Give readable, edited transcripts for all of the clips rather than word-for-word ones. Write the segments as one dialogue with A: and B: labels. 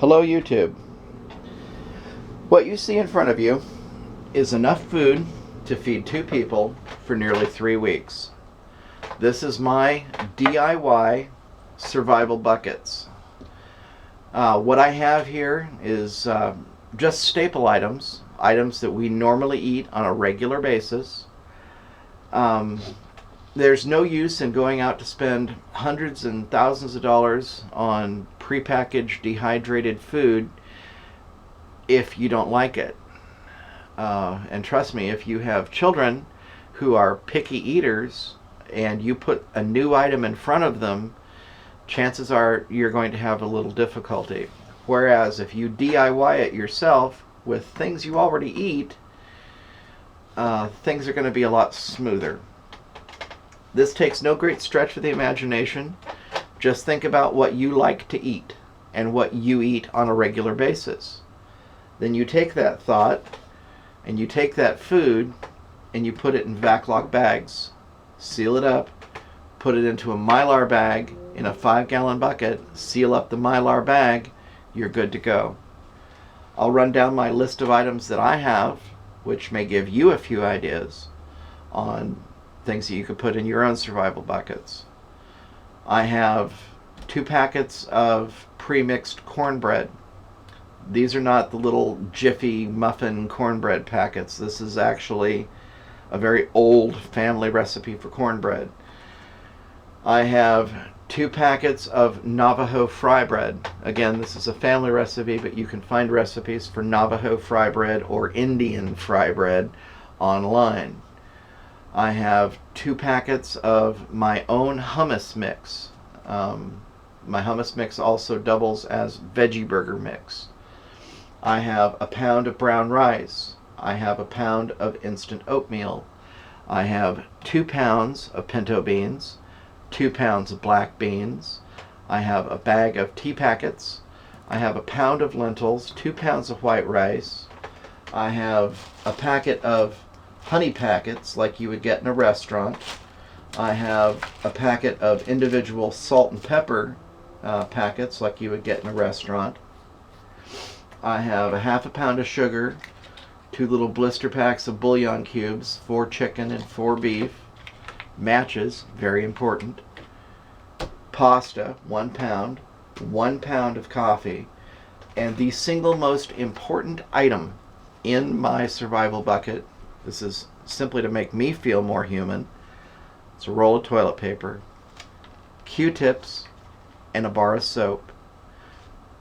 A: Hello YouTube. What you see in front of you is enough food to feed 2 people for nearly 3 weeks. This is my DIY survival buckets. What I have here is just staple items that we normally eat on a regular basis. There's no use in going out to spend hundreds and thousands of dollars on prepackaged dehydrated food if you don't like it. And trust me, if you have children who are picky eaters and you put a new item in front of them, chances are you're going to have a little difficulty. Whereas if you DIY it yourself with things you already eat, things are going to be a lot smoother. This takes no great stretch of the imagination. Just think about what you like to eat and what you eat on a regular basis. Then you take that thought and you take that food and you put it in Vaclock bags, seal it up, put it into a Mylar bag in a 5-gallon bucket, seal up the Mylar bag, you're good to go. I'll run down my list of items that I have, which may give you a few ideas on things that you could put in your own survival buckets. I have 2 packets of pre-mixed cornbread. These are not the little Jiffy muffin cornbread packets. This is actually a very old family recipe for cornbread. I have 2 packets of Navajo fry bread. Again, this is a family recipe, but you can find recipes for Navajo fry bread or Indian fry bread online. I have 2 packets of my own hummus mix. My hummus mix also doubles as veggie burger mix. I have a pound of brown rice. I have a pound of instant oatmeal. I have 2 pounds of pinto beans, 2 pounds of black beans. I have a bag of tea packets. I have a pound of lentils, 2 pounds of white rice. I have a packet of honey packets like you would get in a restaurant. I have a packet of individual salt and pepper packets like you would get in a restaurant. I have a half a pound of sugar, 2 little blister packs of bouillon cubes, 4 chicken and 4 beef. Matches, very important. Pasta, 1 pound, 1 pound of coffee, and the single most important item in my survival bucket, this is simply to make me feel more human, it's a roll of toilet paper, Q-tips, and a bar of soap.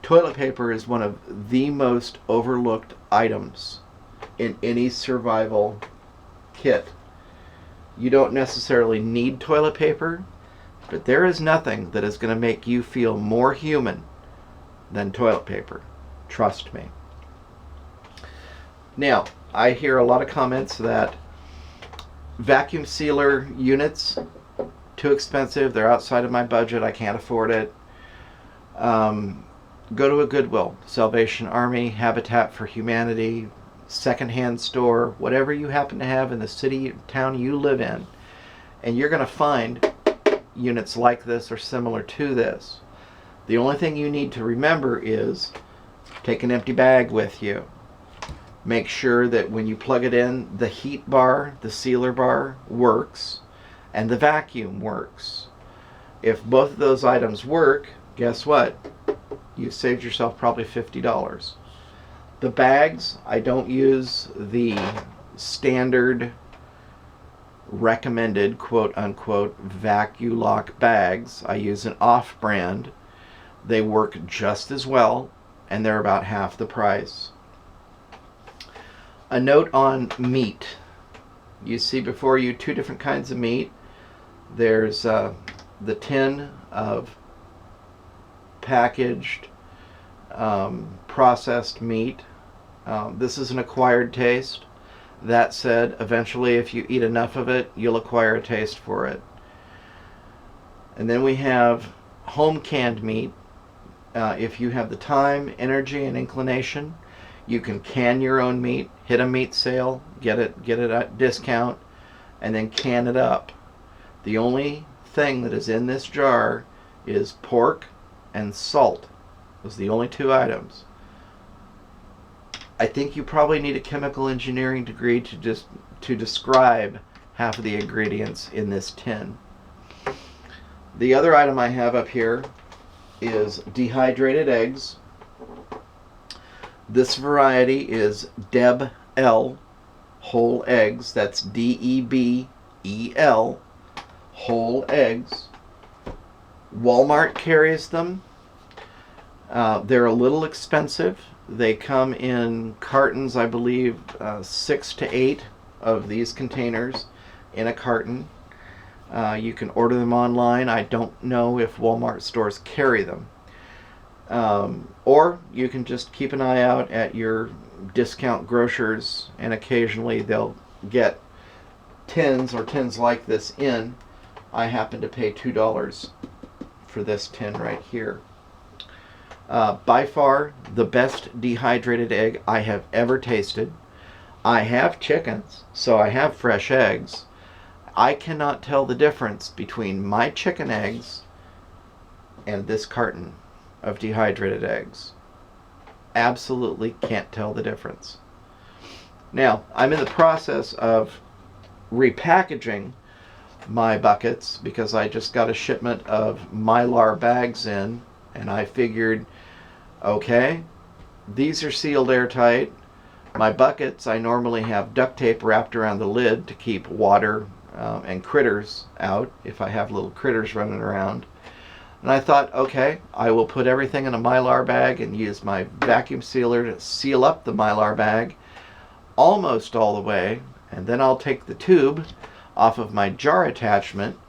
A: Toilet paper is one of the most overlooked items in any survival kit. You don't necessarily need toilet paper, but there is nothing that is going to make you feel more human than toilet paper. Trust me. Now, I hear a lot of comments that vacuum sealer units, too expensive, they're outside of my budget, I can't afford it. Go to a Goodwill, Salvation Army, Habitat for Humanity, secondhand store, whatever you happen to have in the city, town you live in, and you're going to find units like this or similar to this. The only thing you need to remember is take an empty bag with you. Make sure that when you plug it in, the heat bar, the sealer bar works, and the vacuum works. If both of those items work, guess what? You've saved yourself probably $50. The bags, I don't use the standard recommended quote-unquote Vaculock bags. I use an off-brand. They work just as well, and they're about half the price. A note on meat. You see before you 2 different kinds of meat. There's the tin of packaged processed meat. This is an acquired taste. That said, eventually if you eat enough of it, you'll acquire a taste for it. And then we have home canned meat. If you have the time, energy, and inclination, you can can your own meat, hit a meat sale, get it at discount, and then can it up. The only thing that is in this jar is pork and salt. Those are the only two items. I think you probably need a chemical engineering degree to describe half of the ingredients in this tin. The other item I have up here is dehydrated eggs. This variety is Deb L whole eggs. That's DEBEL whole eggs. Walmart carries them. They're a little expensive. They come in cartons, I believe, 6 to 8 of these containers in a carton. You can order them online. I don't know if Walmart stores carry them. Or you can just keep an eye out at your discount grocers, and occasionally they'll get tins or tins like this in. I happen to pay $2 for this tin right here. By far the best dehydrated egg I have ever tasted. I have chickens, so I have fresh eggs. I cannot tell the difference between my chicken eggs and this carton of dehydrated eggs. Absolutely can't tell the difference. Now, I'm in the process of repackaging my buckets because I just got a shipment of Mylar bags in, and I figured, okay, these are sealed airtight. My buckets, I normally have duct tape wrapped around the lid to keep water and critters out if I have little critters running around. And I thought, okay, I will put everything in a Mylar bag and use my vacuum sealer to seal up the Mylar bag almost all the way, and then I'll take the tube off of my jar attachment,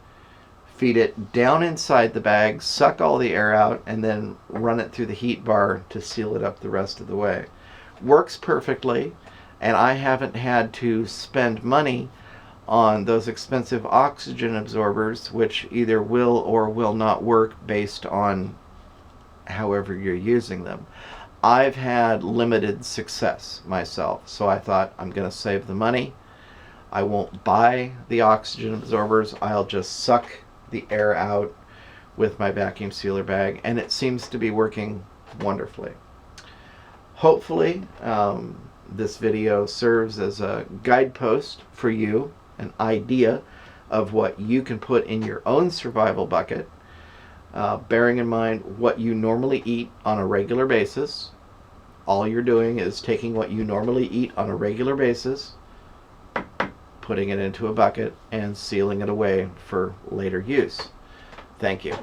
A: feed it down inside the bag, suck all the air out, and then run it through the heat bar to seal it up the rest of the way. Works perfectly, and I haven't had to spend money on those expensive oxygen absorbers, which either will or will not work based on however you're using them. I've had limited success myself, so I thought I'm going to save the money. I won't buy the oxygen absorbers. I'll just suck the air out with my vacuum sealer bag, and it seems to be working wonderfully. Hopefully, this video serves as a guidepost for you, an idea of what you can put in your own survival bucket, bearing in mind what you normally eat on a regular basis. All you're doing is taking what you normally eat on a regular basis, putting it into a bucket, and sealing it away for later use. Thank you.